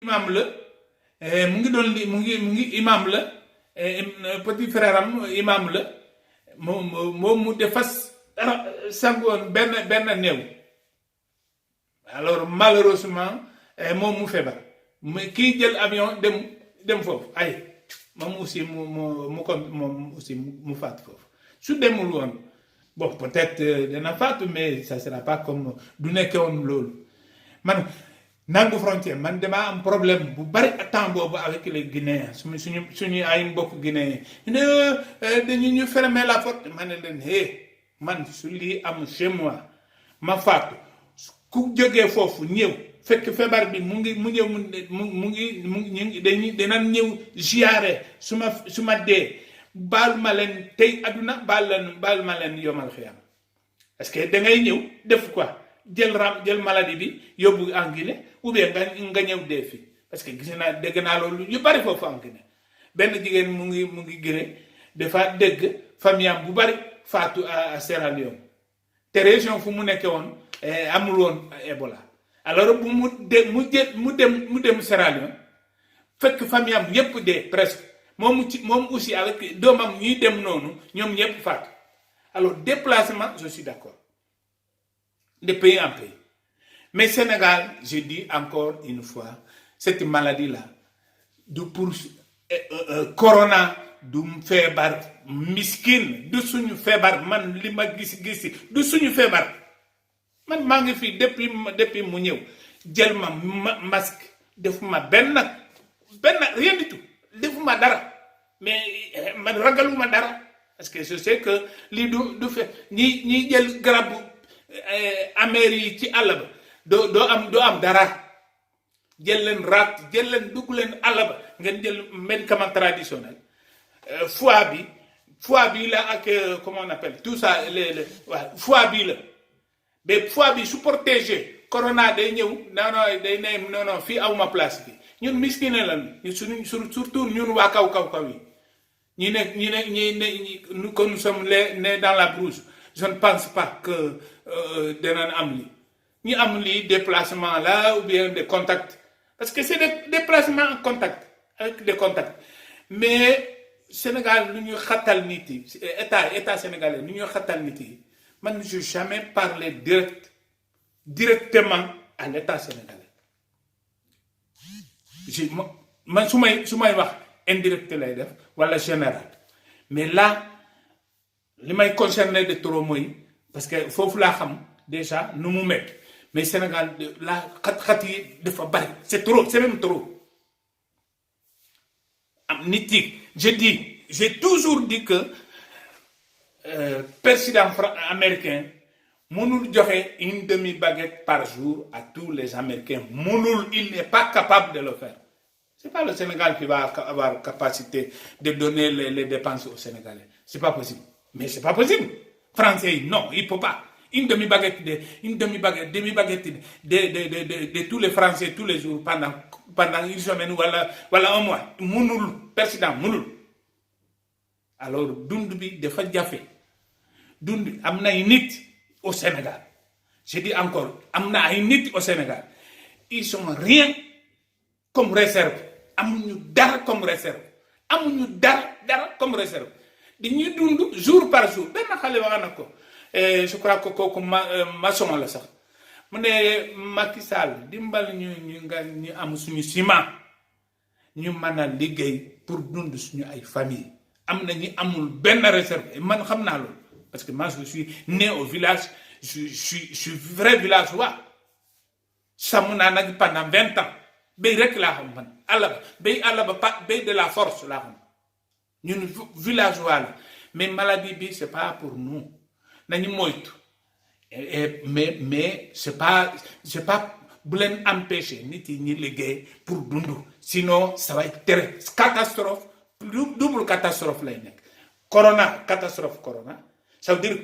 imam la mu ngi doon mu ngi imam la petit frère am imam la moom mu defas sangoon benn néew alors malheureusement moom mu feebar mais kii jël avion dem foofu ay moom aussi moom aussi mu faat foofu su demul woon bon peut-être dana faatu mais ça sera pas comme du nekkee woon loolu man nangu frontière man damaa am problème bu bari temps boobu avec les Guinéens suñu ay mbokk Guinéens dañu ñu fermer la porte ma ne leen man su lii am chez moi ma faatu ku jógee foofu ñëw fekk feebar bi mu ñëw mu ngi dinañ ñëw ziyaare su ma dee baal ma leen tey aduna baal ma leen yomal xiyam parce que da ngay ñëw def quoi jël maladie bi yóbbu en Guinée ou bien nga ñëw dee fi parce que dégg naa loolu yu bari foofu en Guinée benn jigéen mu ngi Guinée dafa dégg famille am bu bari faatu à Sierra Leone te région fu mu nekkee woon amul woon Ebola alors bu mu dem Sierra Leone fekk famille am yépp dee presque moom aussi avec doomam ñuy dem noonu ñoom ñépp faatu alors déplacement je suis d'accord de pays en pays mais Sénégal je dis encore une fois cette maladie là du pour corona du feebar miskin du suñu feebar man li ma gis du suñu feebar man maa ngi fii depuis mu ñëw jël ma masque defuma benn rien du tout defuma dara mais man ragaluma dara parce que je sais que lii du fe ñi jël garabu amer yi ci àll ba doo am dara jël leen rat jël leen dugg leen àll ba ngeen jël médicament traditionnel foie bi la ak comment on appelle tout ça foie bi la mais foie bi su protégé corona day ñëw non fii awma place bi ñun miskine lan surtout ñun waa kaw yi nous que nous sommes nés dans la brousse je ne pense pas que danañ am lii ñu am lii déplacement là ou bien des contacts parce que c'est des déplacements en contact avec des contacts mais Sénégal nu ñuy xattal nit yi état sénégalais nu ñuy xattal nit yi man je jamais parlé directement à l'état sénégalais man su may wax indirect lay def wala général mais là li may concerné de trop mooy parce que foofu laa xam déjà nu mu mel mais Sénégal la xat yi dafa bari c'est même trop am nit yi j'ai toujours dit que président américain mënul joxe une demi-baguette par jour à tous les Américains il n'est pas capable de le faire. C'est pas le Sénégal qui va avoir capacité de donner les dépenses aux Sénégalais. C'est pas possible. Mais c'est pas possible. Français, non, il peut pas. Une demi-baguette de tous les Français tous les jours pendant une semaine wala un mois. Mënul président mënul. Alors dund bi dafa jafe. Dund am na ay nit au Sénégal. Je dis encore, am na ay nit au Sénégal. Ils sont rien comme réserve. Amuñu dara comme réserve. Dañuy dund jour par jour. Benn xale wax na ko. Je crois que kooku maçon la sax. Mu ne Macky Sall dimbal ñu am suñu ciment. Ñu mën a liggéey pour dund suñu ay famille. Am na ñi amul benn réserve. Man xam naa loolu. Parce que moi je suis né au village. Je suis vrai villageois. Sàmm naa nag pendant 20 ans. Béy rek laa xam man àll ba béy de la force laa xam ñun villageois la mais maladie bi c'est pas pour nous nañu moytu mais c'est pas bu leen empêcher nit yi ñi liggéey pour dund sinon ça va être très catastrophe double catastrophe lay nekk catastrophe corona ça veut dire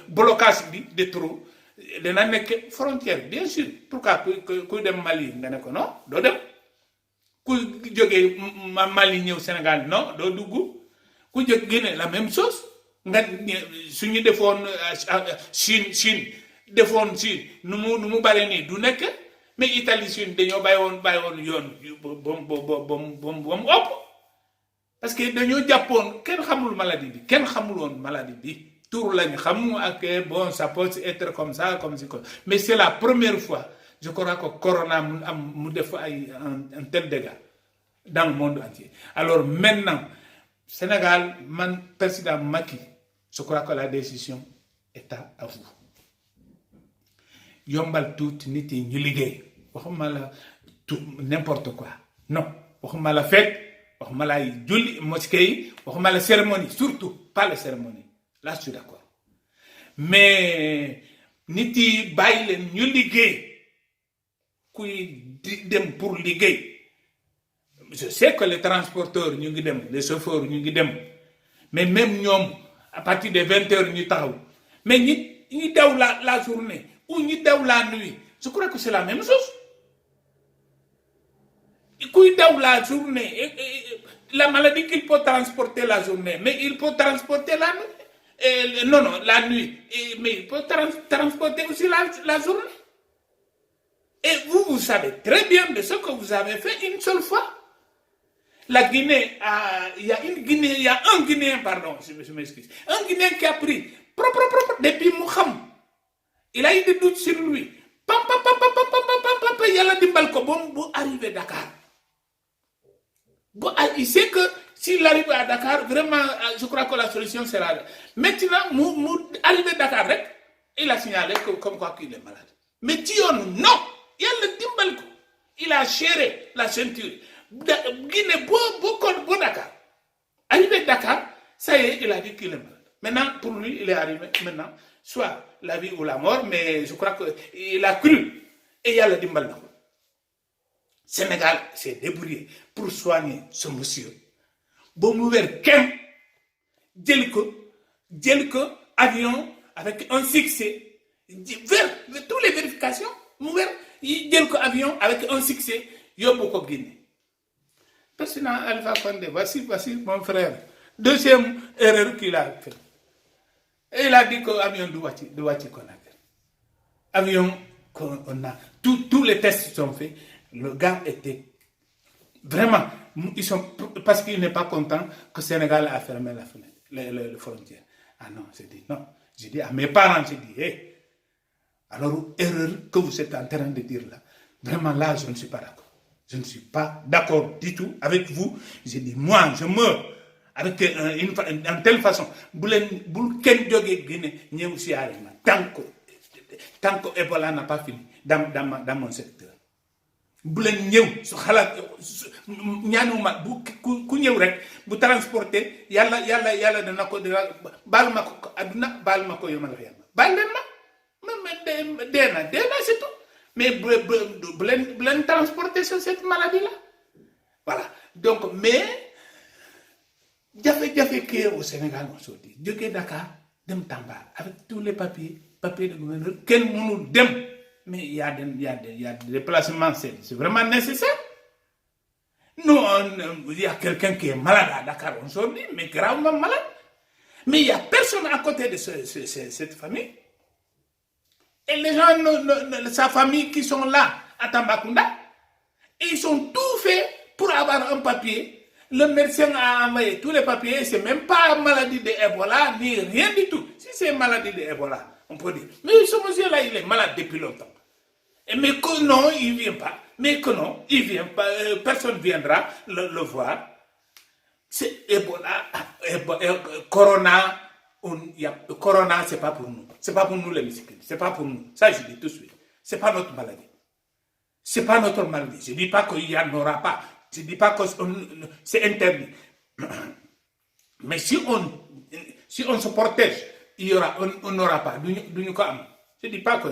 blocage bi de trop dana nekk frontière bien sûr pourquoi kuy dem Mali nga ne ko non doo dem ku jógee Mali ñëw Sénégal non doo dugg ku jóg Guinée la même chose nga suñu defoon Chine defoon Chine nu mu bare nii du nekk mais Italie Sud dañoo bàyyi woon yoon ba mu ëpp parce que dañoo jàppoon kenn xamul maladie bi kenn xamul woon maladie bi tour lañ xam ak bon ça peut être comme ça comme si mais c'est la première fois je crois que corona mu def ay un tel dégât dans le monde entier. Alors maintenant Sénégal man président Macky je crois que la décision est à vous. Yombal tout nit yi ñu liggéey waxuma la tout n'importe quoi non waxuma la fête waxuma la julli mosquée yi waxuma la cérémonie surtout pas la cérémonie là je suis d'accord mais nit yi bàyyi leen ñu liggéey kuy dem pour liggéey je sais que les transporteurs ñu ngi dem les chauffeurs ñu ngi dem mais même ñoom à partir de 20h ñu taxaw mais ñi daw la journée ou ñi daw la nuit je crois que c'est la même chose kuy daw la journée la maladie qu'il peut transporter la journée mais il peut transporter la nuit non la nuit mais il peut transporter aussi la journée et vous savez très bien de ce que vous avez fait une seule fois. La Guinée, il y a un Guinéen, pardon, je m'excuse, un Guinéen qui a pris propre depuis Mouham. Il a eu des doutes sur lui. Il y a la dimbalko, bon, arrivé à Dakar. Bon, il sait que s'il arrive à Dakar, vraiment, je crois que la solution sera là. Maintenant, arrivé à Dakar, il a signalé comme quoi qu'il est malade. Mais Tion, non, il y a le dimbalko. Il a serré la ceinture. Guinée, beau Dakar. Arrivé à Dakar, ça y est, il a dit qu'il est malade. Maintenant, pour lui, il est arrivé, maintenant, soit la vie ou la mort, mais je crois qu'il a cru. Et il y a le dimbal. Sénégal s'est débrouillé pour soigner ce monsieur. Bon, nous verrons qu'un, avion avec un succès, vers toutes les vérifications, nous verrons avion avec un succès, Yoboko Guinée. Président Alpha Condé, voici mon frère. Deuxième erreur qu'il a fait. Et il a dit que l'avion de Conakry. Avion qu'on a. Tous les tests sont faits. Le gars était vraiment. Parce qu'il n'est pas content que le Sénégal a fermé la fenêtre, les frontières. Ah non, j'ai dit non. J'ai dit à mes parents, j'ai dit, hey. Alors, erreur que vous êtes en train de dire là. Vraiment là, je ne suis pas d'accord. Je ne suis pas d'accord du tout avec vous. J'ai dit, moi, je meurs avec une telle façon. Tant que Ebola n'a pas fini dans mon secteur. Vous transportez, yalla dana ko bal mako aduna bal mako yomal xiyam. Bal len ma dena c'est tout. Mais vous transporter sur cette maladie-là. Voilà. Donc, mais, Jafé qui est au Sénégal aujourd'hui, Djoké Dakar, Dem Tamba, avec tous les papiers de gouverneur, quel monde dem, mais il y a des déplacements, c'est vraiment nécessaire. Nous, il y a quelqu'un qui est malade à Dakar aujourd'hui, mais gravement malade. Mais il n'y a personne à côté de cette famille. Et les gens, sa famille qui sont là à Tambacounda, ils ont tout fait pour avoir un papier. Le médecin a envoyé tous les papiers, c'est même pas maladie de Ebola, ni rien du tout. Si c'est maladie de Ebola, on peut dire. Mais ce monsieur-là, il est malade depuis longtemps. Mais que non, il ne vient pas. Mais que non, il ne vient pas. Personne ne viendra le voir. C'est Ebola, Corona. Corona, c'est pas pour nous. C'est pas pour nous les muscles. C'est pas pour nous. Ça, je dis tout de suite. C'est pas notre maladie. C'est pas notre maladie. Je dis pas qu'il y en aura pas. Je dis pas que c'est interdit. Mais si on se protège, on n'aura pas. Je dis pas que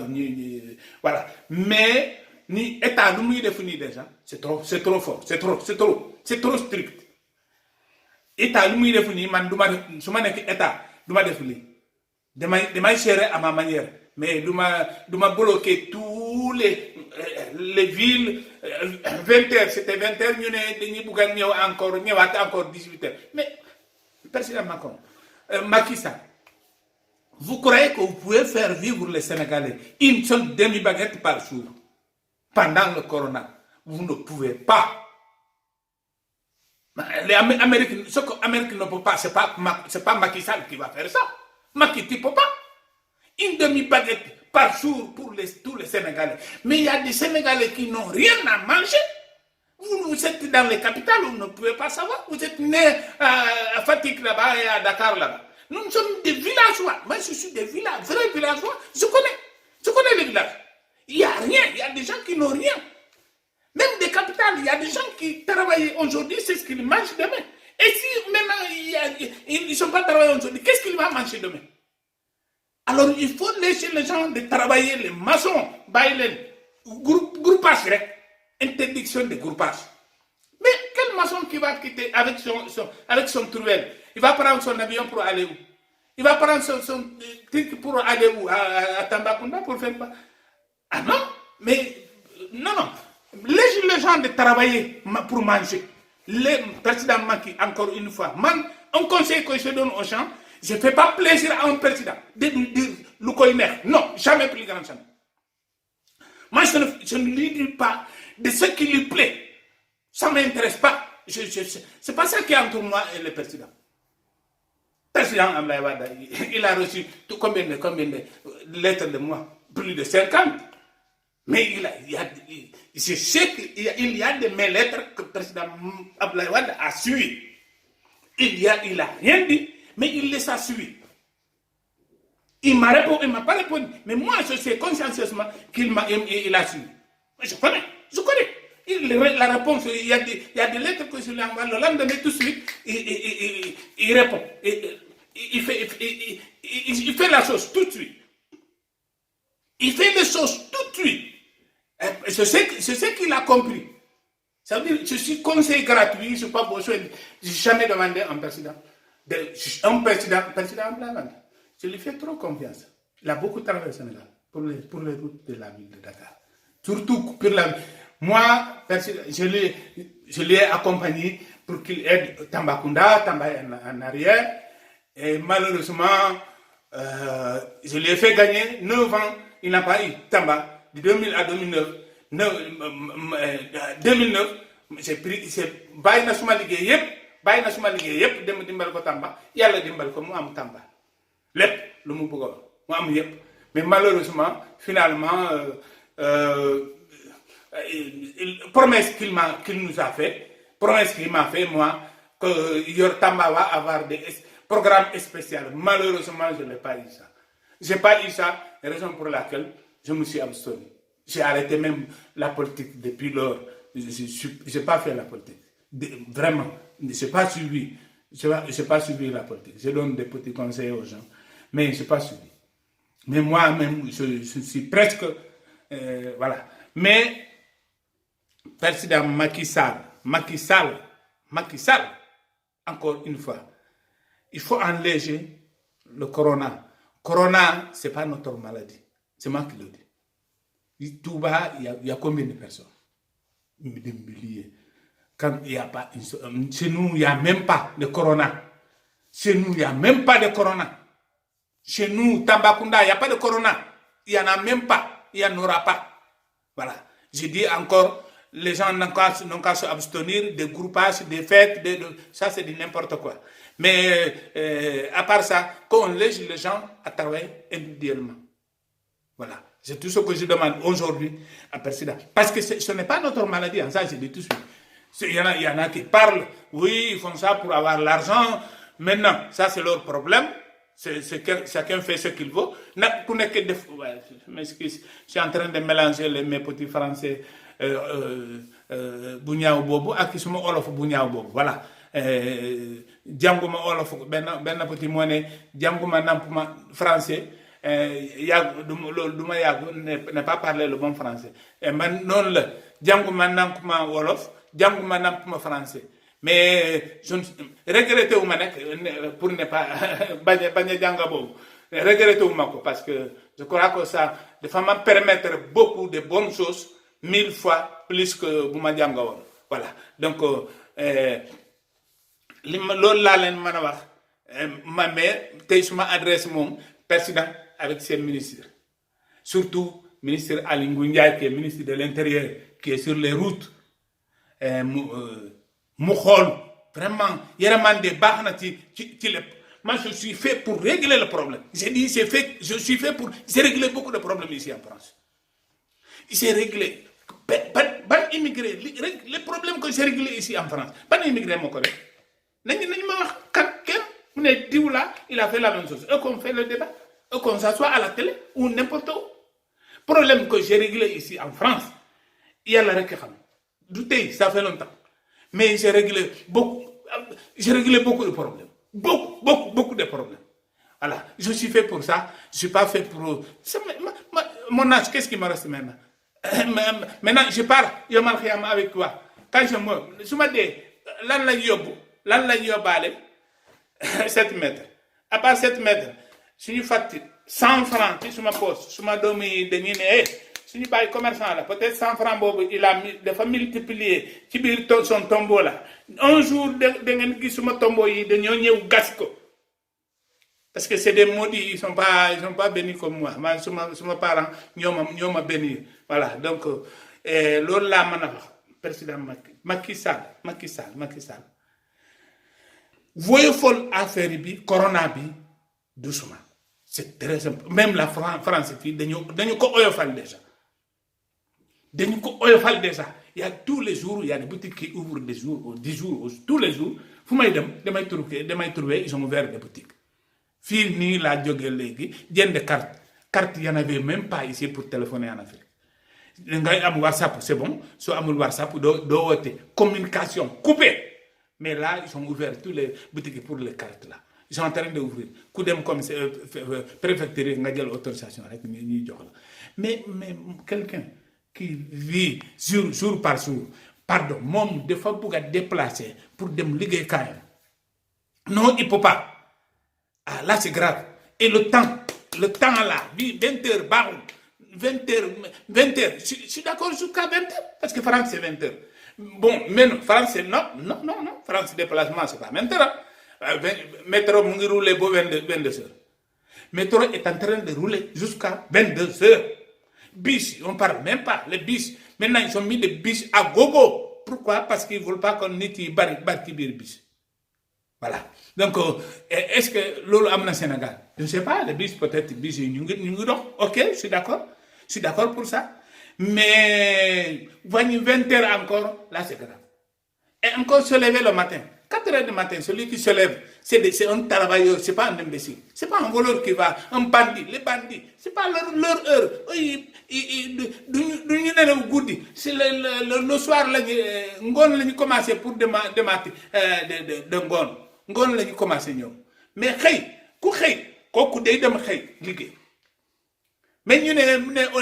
voilà. Mais ni état nous définit déjà. C'est trop fort. C'est trop strict. État nous définit man duma suma nek état duma def li damay gérer à ma manière mais duma bloquer tous les villes 20h c'était 20h ñu né dañuy bëggal ñëw encore 18h mais président Macron Macky Sall vous croyez que vous pouvez faire vivre les Sénégalais une seule demi-baguette par jour pendant le corona. Vous ne pouvez pas. Les Américains, ce que l'Amérique ne peut pas, c'est pas Macky Sall qui va faire ça. Macky, tu ne peux pas. Une demi-baguette par jour pour tous les Sénégalais. Mais il y a des Sénégalais qui n'ont rien à manger. Vous êtes dans les capitales, vous ne pouvez pas savoir. Vous êtes nés à Fatick là-bas et à Dakar là-bas. Nous sommes des villageois. Moi, je suis des vrais villageois. Je connais les villages. Il n'y a rien. Il y a des gens qui n'ont rien. Même des capitales, il y a des gens qui travaillent aujourd'hui, c'est ce qu'ils mangent demain. Et si maintenant ils ne sont pas travaillés aujourd'hui, qu'est-ce qu'ils vont manger demain? Alors il faut laisser les gens de travailler, les maçons, groupage, interdiction de groupage. Mais quel maçon qui va quitter avec son truelle? Il va prendre son avion pour aller où? Il va prendre son truc pour aller où? À Tambacounda pour faire quoi? Ah non, mais non. Laisse les gens de travailler pour manger. Le président Macky, encore une fois, un conseil que je donne aux gens, je ne fais pas plaisir à un président de nous dire le coïnère. Non, jamais plus grand jamais. Moi, je ne lui dis pas de ce qui lui plaît. Ça ne m'intéresse pas. C'est pas ça qui est entre moi et le président. Le président Abdoulaye Wade, il a reçu combien de lettres de moi? Plus de 50. Mais je sais qu'il y a de mes lettres que le président Abdoulaye Wade a suivies. Il a rien dit, mais il les a suivies. Il m'a pas répondu. Mais moi, je sais consciencieusement qu'il a suivi. Je connais. La réponse, il y a des lettres que je lui envoie le lendemain tout de suite. Il répond. Il fait la chose tout de suite. Il fait les choses tout de suite. Je sais qu'il a compris. Ça veut dire je suis conseil gratuit, je n'ai pas besoin, je n'ai jamais demandé à un président. Président Abdoulaye, je lui fais trop confiance. Il a beaucoup travaillé au Sénégal pour les routes de la ville de Dakar. Surtout pour moi, je l'ai accompagné pour qu'il aide Tambacounda en arrière. Et malheureusement, je lui ai fait gagner 9 ans. Il n'a pas eu Tamba. De 2000 à 2009, 2009 c'est bàyyi na suma liggéey yépp dem dimbal ko Tamba yàlla dimbal ko mu am Tamba lépp lu mu bëggoon mu am yépp. Mais malheureusement finalement promesse qu'il nous a fait, moi, que Yor Tamba va avoir des programmes spéciaux. Malheureusement je n'ai pas eu ça. J'ai pas eu ça, raison pour laquelle je me suis abstenu. J'ai arrêté même la politique depuis lors. Je n'ai pas fait la politique. Vraiment, je n'ai pas suivi. Je n'ai pas suivi la politique. Je donne des petits conseils aux gens, mais je n'ai pas suivi. Mais moi-même, je suis presque... voilà. Mais, président Macky Sall, encore une fois, il faut enléger le corona. Corona, ce n'est pas notre maladie. C'est moi qui le dis. Tout bas, il y a combien de personnes? Des milliers. Quand il n'y a pas chez nous, il n'y a même pas de corona. Chez nous, il n'y a même pas de corona. Chez nous, Tambacounda, il n'y a pas de corona. Il n'y en a même pas. Il n'y en aura pas. Voilà. Je dis encore, les gens n'ont qu'à s'abstenir des groupages, des fêtes, ça c'est de n'importe quoi. Mais à part ça, qu'on laisse les gens à travailler individuellement. Voilà. C'est tout ce que je demande aujourd'hui à président. Parce que ce n'est pas notre maladie, hein, ça je dis tout de suite. Il y en a qui parlent, oui, ils font ça pour avoir l'argent. Maintenant, ça c'est leur problème. Chacun fait ce qu'il veut. Je m'excuse, je suis en train de mélanger mes petits français Bunyao Bobo ak suma olof Bunyao Bobo. Voilà. Djanguma olof ben petit moné djanguma nampuma français. Ne pas parler le bon français. Et non le djanguma nampuma wolof, djanguma nampuma français. Mais je regrette pour ne pas bagner djanga bobo. Regrette parce que je crois que ça va me permettre beaucoup de bonnes choses 1000 fois plus que Bouma djanga. Voilà. Donc loolu laa leen mën a wax mais tey suma adresse moom président avec ses ministres surtout ministre Aly Ngouille Ndiaye qui est ministre de l'Intérieur qui est sur les routes mu xool vraiment yërmande baax na ci lépp. Moi, je suis fait pour régler le problème. J'ai dit, je suis fait pour... J'ai réglé beaucoup de problèmes ici en France. J'ai réglé... Ban immigré, les problèmes que j'ai réglés ici en France, ban immigré, mon collègue. Il a fait la même chose. Et qu'on fait le débat, et qu'on s'assoit à la télé, ou n'importe où. Problème que j'ai réglé ici en France, il y a la récréation. Doutez, ça fait longtemps. Mais j'ai réglé beaucoup de problèmes. Beaucoup de problèmes. Voilà, je suis fait pour ça. Je ne suis pas fait pour... Mon âge, qu'est-ce qui me reste maintenant? Maintenant, je pars, je marche avec quoi? Quand je meurs, je me dis, l'an la yobale, 7 mètres. À part 7 mètres, si je fais 100 francs, si je me pose, si je me donne des nines, si je paye commerçant là, peut-être 100 francs, il a multiplié, qui son tombeau là. Un jour, de mon tombeau, de nyonye gasco. Parce que c'est des maudits, ils sont pas bénis comme moi. Moi, sur mes parents, ils m'ont béni. Voilà, donc, l'autre là, président Macky Sall. Voyez folle affaire bi, corona bi, doucement. C'est très simple. Même la France, dañu ko oyofal déjà. Il y a tous les jours, il y a des boutiques qui ouvrent des jours, 10 jours, tous les jours. Faut damay trouver, ils ont ouvert des boutiques. Fini la jóge léegi jënd carte y en avait même pas ici pour téléphoner en Afrique. Ngay am WhatsApp, c'est bon. Soit amul WhatsApp, do wote communication coupée. Mais là, ils ont ouvert tous les boutiques pour les cartes là. Ils sont en train d'ouvrir. Coup dem comme préfecture nga jël autorisation rek ñi jox la. Mais quelqu'un qui vit jour par jour, pardon, moom dafa bëgg a déplacer pour dem liggéey kaayam. Non, il peut pas. Ah, là, c'est grave. Et le temps là, 20h, 20h. Je suis d'accord jusqu'à 20h, parce que France, c'est 20h. Bon, mais non, France, c'est non. France, déplacement, c'est pas 20h. Métro, on roule 22h. Métro est en train de rouler jusqu'à 22h. Bis, on parle même pas, les bis. Maintenant, ils ont mis des bis à gogo. Pourquoi? Parce qu'ils ne veulent pas qu'on ait des bis. Voilà. Donc, est-ce que l'eau amène au Sénégal? Je ne sais pas, les bis, peut-être, bis, ok, je suis d'accord. Je suis d'accord pour ça. Mais, 20h encore, là, c'est grave. Et encore se lever le matin. 4h du matin, celui qui se lève, c'est un travailleur, c'est pas un imbécile. C'est pas un voleur qui va, un bandit. Les bandits, c'est pas leur heure. C'est le soir, on commencé pour demander de ngon. Ngon lañu commencé ñoom mais kooku day dem liggéey mais ñu ne au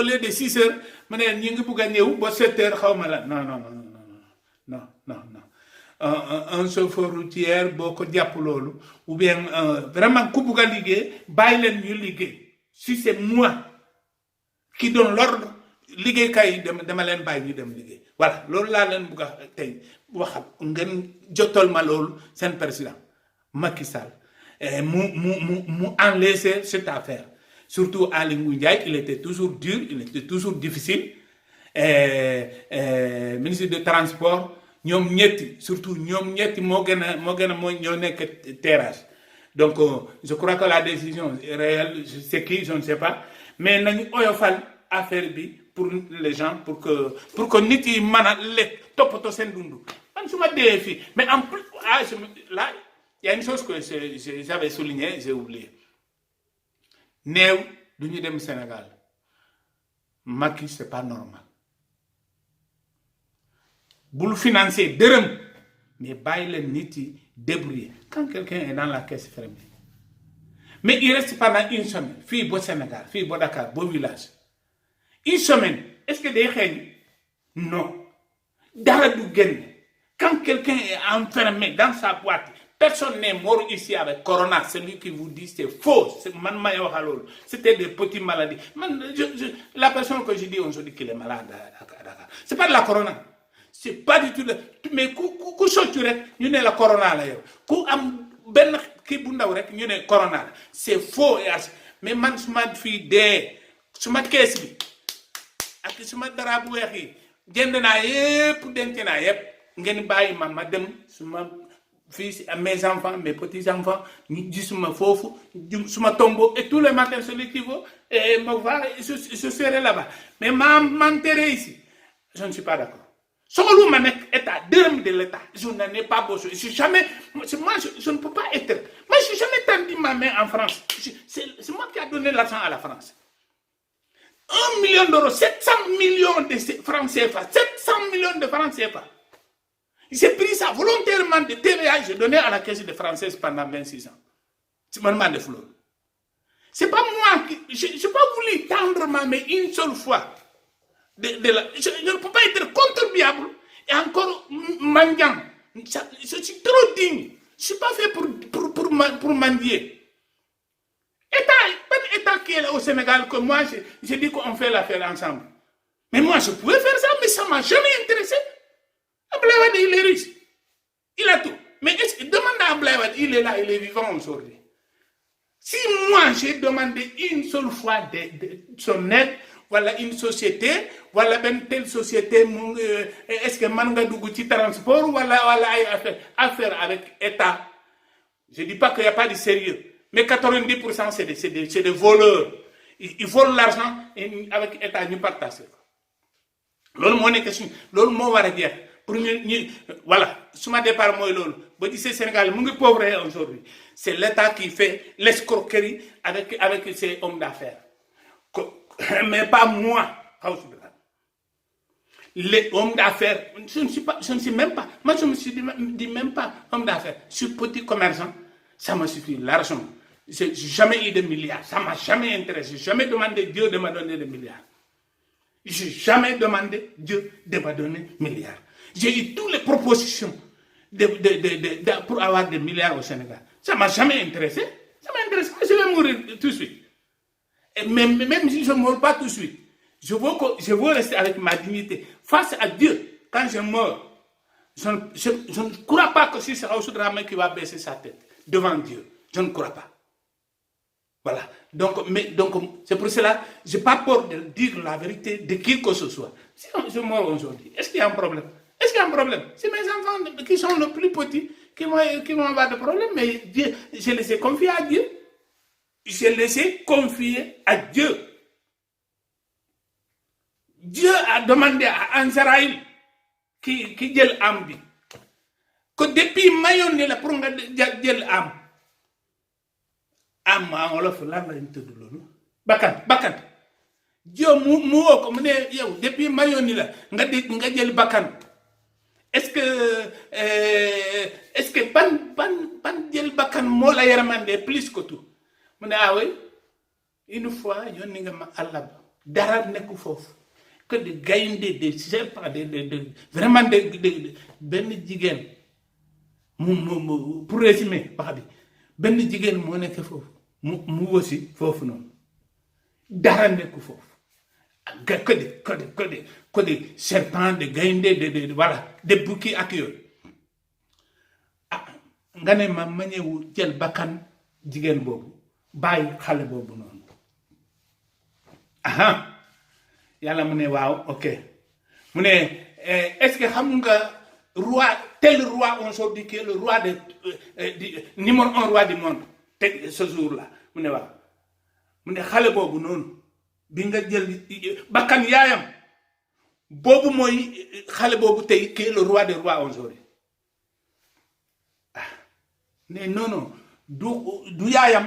lieu de 6 heures mu ne ñu ngi bugg a ñëw ba 7 heures xaw ma la non un chauffeur routier boo ko jàpp loolu ou bien vraiment ku bugg a liggéey bàyyi leen ñu liggéey si c'est moi qui donne l'ordre liggéeykat yi dama leen bàyyi ñu dem liggéey voilà loolu laa leen bugg a tey wax ngeen jottol ma loolu seen président Macky Sall mu en laisser cette affaire surtout Aly Ngouille Ndiaye il était toujours dur, il était toujours difficile ministre de transport ñoom ñetti surtout ñoom ñetti moo gën a ñoo nekk terrasse donc je crois que la décision est réelle c'est qui je ne sais pas mais nañu oyofal affaire bi pour les gens pour que nit yi mën a lekk toppatoo seen dund man su ma dee fii mais en plus là il y a une chose que j'avais souligné j'ai oublié néew du ñu dem Sénégal Macky c'est pas normal bul financer dërëm mais bàyyi leen nit yi débrouiller quand quelqu'un est dans la caisse fermée mais il reste pendant une semaine fii ba Sénégal fii ba Dakar ba village une semaine est-ce que day xeeñ non dara du génn quand quelqu'un est enfermé dans sa boîte personne n'est mort ici avec Corona celui qui vous dit c'est faux c'était des petites maladies la personne que je dis aujourd'hui qu'il est malade à Dakar c'est pas de la Corona c'est pas du tout mais ku soccu rek ñu ne la Corona la yow ku am benn kii bu ndaw rek ñu ne Corona la c'est faux et mais man su ma fii dee suma kees bi ak suma dara bu weex yi jënd naa yépp denc naa yépp ngeen bàyyi ma dem suma fils mes enfants mes petits enfants ñu gisuma foofu suma tombeau et tous les matins celui qui veut me voir je serai là-bas mais m'enterrer ici je ne suis pas d'accord. Solo ma nekk état dërëm de l'état je n'en ai pas besoin je ne peux pas être moi je n'ai jamais tendu ma main en France c'est moi qui a donné l'argent à la France. 1 million d'euros, 700 millions de francs CFA, 700 millions de francs CFA. J'ai pris ça volontairement de TVA, j'ai donné à la caisse de française pendant 26 ans. C'est mon de fleur. C'est pas moi qui. Je n'ai pas voulu tendre ma main une seule fois. Je ne peux pas être contribuable et encore mendiant. Je suis trop digne. Je ne suis pas fait pour mendier. État qui est là au Sénégal, que moi, j'ai dit qu'on fait l'affaire ensemble. Mais moi, je pouvais faire ça, mais ça ne m'a jamais intéressé. Abdoulaye Wade, il est riche. Il a tout. Mais demande à Abdoulaye Wade, il est là, il est vivant aujourd'hui. Si moi, j'ai demandé une seule fois de son aide, voilà une société, voilà une telle société, est-ce que Mangadougou transport, voilà affaire avec État. Je ne dis pas qu'il n'y a pas de sérieux. Mais 90% c'est des voleurs. Ils volent l'argent et avec l'État, nous partagons. C'est voilà, sur ma départ, moi, le Sénégal, mon pauvre aujourd'hui. C'est l'État qui fait l'escroquerie avec ses hommes d'affaires. Mais pas moi. Les hommes d'affaires, je ne suis même pas, moi je me suis dit même pas homme d'affaires. Je suis petit commerçant, ça me suffit largement. Je n'ai jamais eu de milliards, ça ne m'a jamais intéressé. Je n'ai jamais demandé Dieu de me donner des milliards. Je n'ai jamais demandé Dieu de me donner des milliards. J'ai eu toutes les propositions pour avoir des milliards au Sénégal. Ça ne m'a jamais intéressé. Ça m'intéresse pas, je vais mourir tout de suite. Et même si je ne meurs pas tout de suite, je veux rester avec ma dignité face à Dieu. Quand je meurs, je ne crois pas que c'est Raoult Dramé qui va baisser sa tête devant Dieu. Je ne crois pas. Voilà. Donc c'est pour cela, je n'ai pas peur de dire la vérité de qui que ce soit. Si je meurs aujourd'hui, est-ce qu'il y a un problème? Est-ce qu'il y a un problème? C'est mes enfants qui sont les plus petits qui vont avoir des problèmes, mais Dieu, je les ai confiés à Dieu. Je les ai confiés à Dieu. Dieu a demandé à Ansaraïl qui dit l'âme que depuis Mayonne la pour nga jël am ma wolof lan lañ tudd loolu bakkan Dieu mu woo ko mu ne yow depuis Mayonne la nga jël bakkan est-ce que ban jël bakkan moo la yaramande plus que tout mu ne oui une fois yónni nga ma àll ba dara nekku foofu que de gaynde des serpents vraiment de benn jigéen pour résumer wax bi benn jigéen moo nekk foofu mu aussi foofu noonu dara nekku foofu que de serpents de gaynde de voilà de bukki ak yooyu nga ne ma ñëw jël bakkan jigéen boobu bàyyi xale boobu noonu yàlla mu ne waaw ok mu ne est-ce que xam nga tel roi aujourd'hui qui est le roi numéro 1 roi du monde ce jour-là mu ne waaw mu ne xale boobu noonu bi nga jël bakkan yaayam boobu mooy xale boobu tey qui est le roi des rois aujourd'hui ne non du yaayam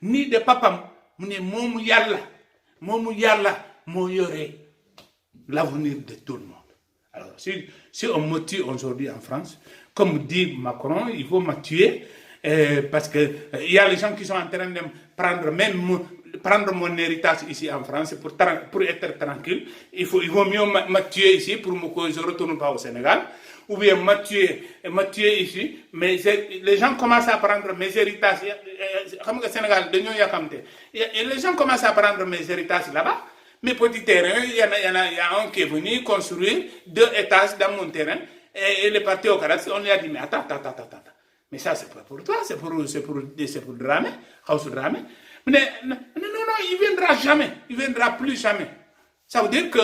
ni de papam mu ne moomu yàlla moo yore l'avenir de tout le monde. Alors, si on me tue aujourd'hui en France, comme dit Macron, il faut me tuer parce que y a les gens qui sont en train de prendre mon héritage ici en France pour être tranquille. Il vaut mieux me tuer ici pour que je ne retourne pas au Sénégal. Ou bien me tuer ici. Mais les gens commencent à prendre mes héritages. Comme le Sénégal, les gens commencent à prendre mes héritages là-bas. Mes petits terrains, il y a un qui est venu construire 2 étages dans mon terrain et il est parti au Canada. On lui a dit, mais attends. Mais ça, c'est pas pour toi, c'est pour Dramé, House Dramé. Mais non, il viendra jamais. Il viendra plus jamais. Ça veut dire que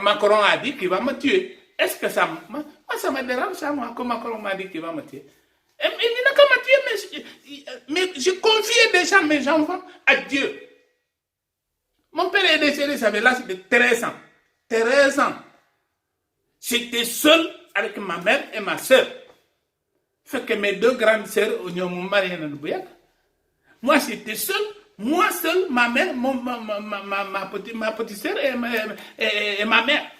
Macron a dit qu'il va me tuer. Est-ce que ça... Moi, ça me dérange, ça, moi, que Macron m'a dit qu'il va me tuer. Il n'a qu'à me tuer, mais je confiais déjà mes enfants à Dieu. Mon père est décédé, ça avait l'âge de 13 ans. 13 ans. J'étais seul avec ma mère et ma soeur. Fait que mes deux grandes sœurs, moi, j'étais seul. Moi seul, ma mère, ma petite sœur et ma mère.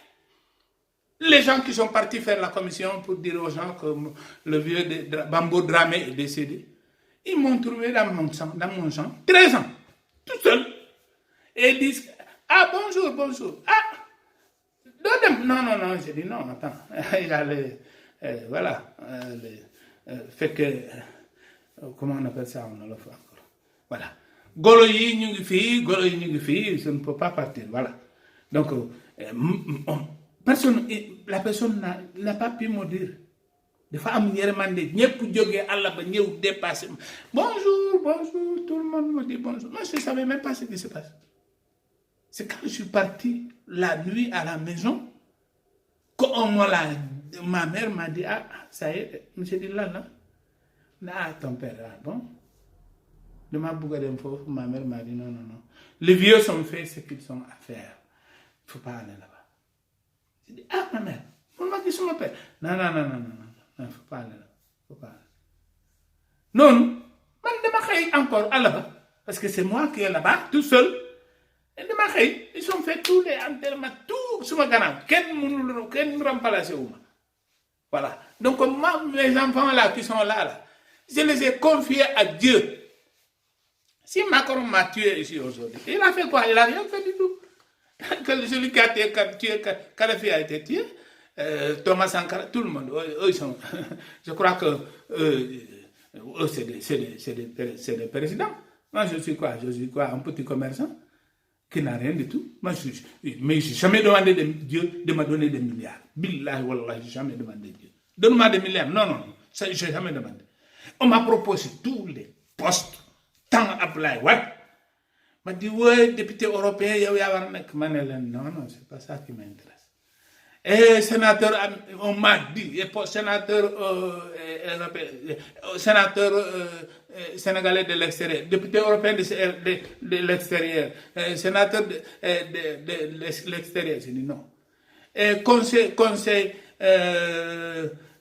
Les gens qui sont partis faire la commission pour dire aux gens que le vieux Bambo Dramé est décédé, ils m'ont trouvé dans mon champ, 13 ans, tout seul. Et ils disent, ah bonjour, ah, non, j'ai dit non, attends, il allait, voilà, fait que, comment on appelle ça en Wolof encore, voilà. Golo yi ñu ngi fii, je ne peux pas partir, voilà. Donc, la personne n'a pas pu me dire. Dafa am yërmande ñepp jógee àll ba ñëw dépassé. Bonjour, tout le monde me dit bonjour. Moi, je ne savais même pas ce qui se passe. C'est quand je suis parti la nuit à la maison, ma mère m'a dit, ah, ça y est, je me suis dit là, ah, ton père, ah, bon. De ma bouga d'info, ma mère m'a dit, non. Les vieux sont faits ce qu'ils sont à faire. Il ne faut pas aller là-bas. J'ai dit, ah, ma mère, on m'a dit sur mon père. Non, il ne faut pas aller là. Non, man dama xëy encore à là-bas. Parce que c'est moi qui est là-bas, tout seul. Et dama xëy, ils ont fait tous les enterrements, tout sur ma gannaaw. Kenn remplacé wu ma. Voilà. Donc, moi, mes enfants là qui sont là, je les ai confiés à Dieu. Si Macron m'a tué ici aujourd'hui, il a fait quoi? Il n'a rien fait du tout. Celui qui a été tué, Kadhafi a été tué, Thomas Sankara, tout le monde, eux, ils sont. Je crois que eux, c'est des présidents. Moi, je suis quoi? Un petit commerçant qui n'a rien du tout. Moi, mais je n'ai jamais demandé de Dieu de me donner des milliards. Billahi, wallah, je n'ai jamais demandé Dieu. Donne-moi des milliards. Non, ça, je n'ai jamais demandé. On m'a proposé tous les postes. Tant Ablaye Wade m'a dit, ouais, député européen, non, c'est pas ça qui m'intéresse. Et sénateur, on m'a dit, sénateur sénégalais de l'extérieur, député européen de l'extérieur, sénateur de l'extérieur, j'ai dit non. Et conseil,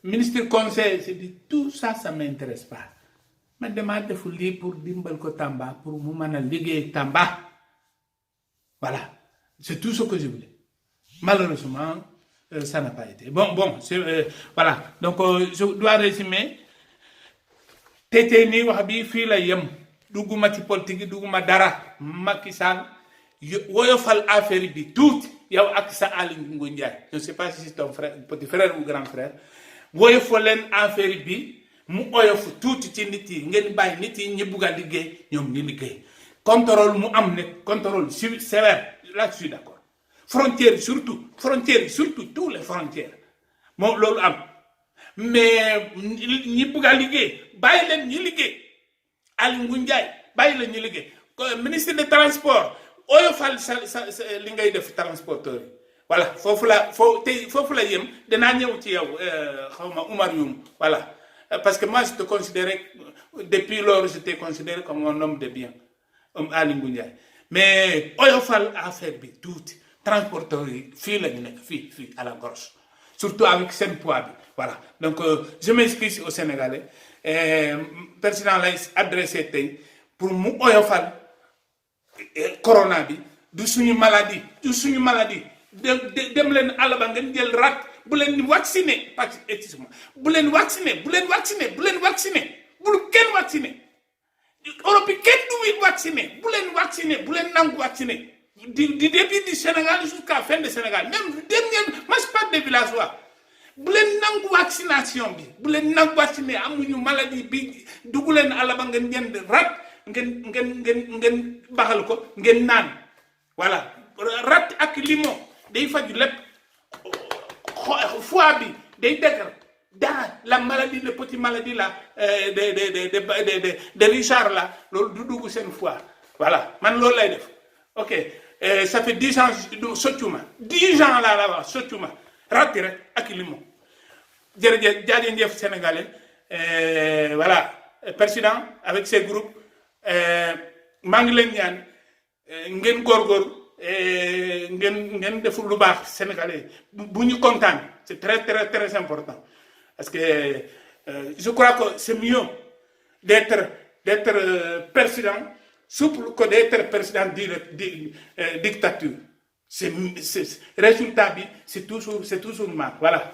ministre conseil, j'ai dit, tout ça, ça ne m'intéresse pas. Je demande de pour dimbal ko Tamba, pour mu mën a liggéey Tamba. Voilà. C'est tout ce que je voulais. Malheureusement, ça n'a pas été. Bon, voilà. Donc, je dois résumer. Tété ni wax bi fii la yem. Duguma ci politique, duguma dara. Macky Sall woyofal affaire bi tout. Yow ak sa Aly Ngouille Ndiaye. Je ne sais pas si c'est ton frère, petit frère ou grand frère. Woyofal leen affaire bi. Mu oyof tuuti ci nit yi ngeen bàyyi nit yi ñi bugg a liggéey ñoom ñi liggéey contrôle mu am ne contrôle sévère là je suis d'accord frontières surtout tous les frontières moom loolu am mais ñi bugg a liggéey bàyyi leen ñi liggéey Aly Ngouille Ndiaye bàyyi leen ñi liggéey ministre de transport oyofal sa li ngay def transporteur yi voilà foofu la yem danaa ñëw ci yow xawma Oumar Youm voilà. Parce que moi, je te considérais, depuis lors, je t'ai considéré comme un homme de bien, Aly Ngouille Ndiaye. Mais, oyofal affaire bi tout, transporteur, fille à la gorge. Surtout avec cette poids bi. Voilà. Donc, je m'excuse aux Sénégalais. Président l'a adressé pour mu oyofal corona bi, du suñu maladie. Dem leen àll ba ngeen jël rat bu leen vacciné bu leen vacciné bu kenn vacciné Europe kenn du vacciné bu leen nangu vacciné du début du Sénégal jusqu'à fin du Sénégal même dernier match pas de villageois bu leen nangu vaccination bi bu leen nangu vacciné amuñu maladie bi dugg leen àll ba ngeen jënd rat ngeen baxal ko ngeen naan voilà rat ak limon day faju lépp foie bi day dëgër dara la maladie le petit maladie là de Richard là loolu du dugg seen foie voilà man loolu lay def ok ça fait 10 ans soccuma 10 ans laa la wax soccuma ratti rek ak limon jërëjëf jaajëf sénégalais voilà président avec ses groupes maa ngi leen ñaan ngeen góorgóorlu ngeen def lu baax sénégalais bu ñu kontaan c'est très très très important parce que je crois que c'est mieux d'être président souple que d'être président dictature c'est résultat bi c'est toujours mal voilà